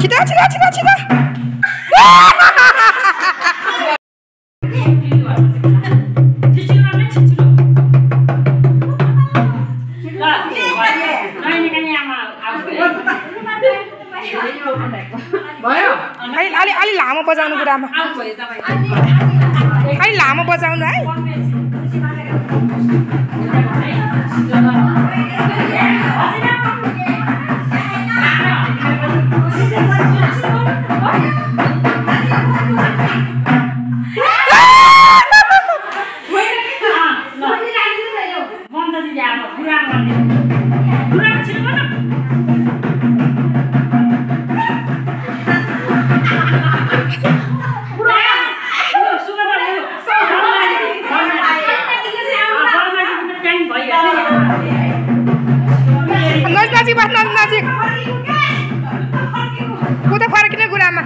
छिटो छिटो छिटो छिटो अलि लामो बजाउनु गुरामा अलि लामो बजाउनु है नजिक उता फर्किने गुरामा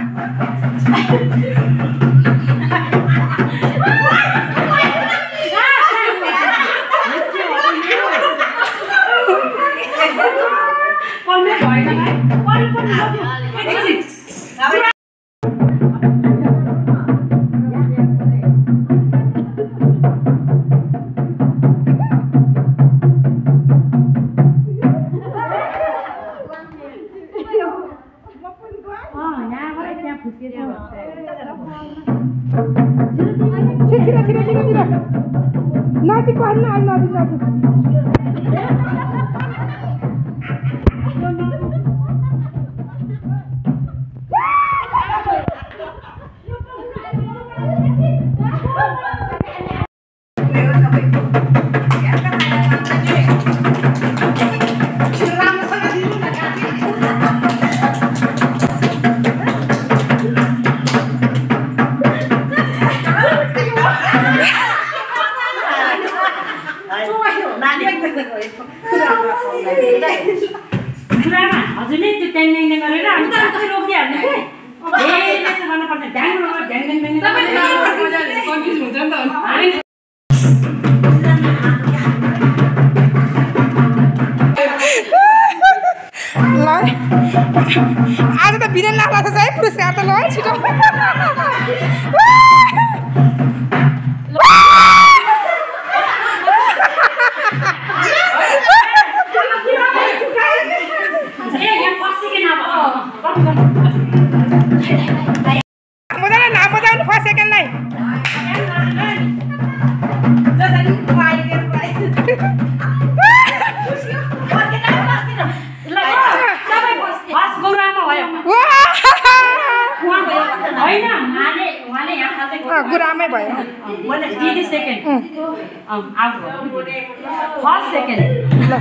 नजिक पर्नु अलि नजिक नजिक हजुरले त्यो ट्याङ गरेर अनि तपाईँ रोकिहाल्नु के ए त्यसो गर्न पर्छ ढ्याङ ढ्याङ ढ्याङ तपाईँ कन्फ्युज हुन्छ नि त ल आज त बिना नाला छ है पुरस्कार त ल है छिटो गुरामै भयो दिदी सेकेन्ड आउट फर्स्ट सेकेन्ड ल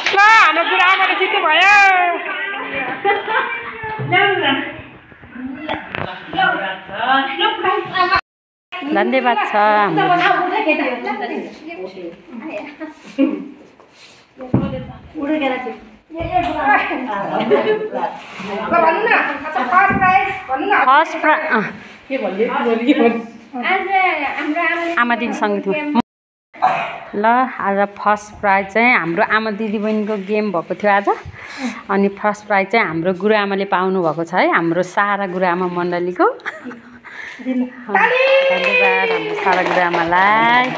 हाम्रो गुरामाले जित्नु भयो धन्यवाद छ आमा दिदीसँग थियो ल आज फर्स्ट प्राइज चाहिँ हाम्रो आमा दिदी बहिनीको गेम भएको थियो आज अनि फर्स्ट प्राइज चाहिँ हाम्रो गुरुआमाले पाउनु भएको छ है हाम्रो सारा गुरुआमा मण्डलीको धन्यवाद हाम्रो सारा गुरुआमालाई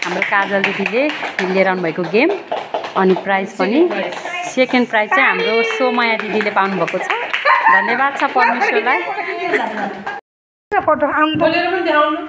हाम्रो काजल दिदीले लिएर आउनु भएको गेम अनि प्राइज पनि सेकेन्ड प्राइज चाहिँ हाम्रो सोमाया दिदीले पाउनु भएको छ धन्यवाद छ परमेश्वरलाई फोटो आउनु बोलेर पनि देखाउनु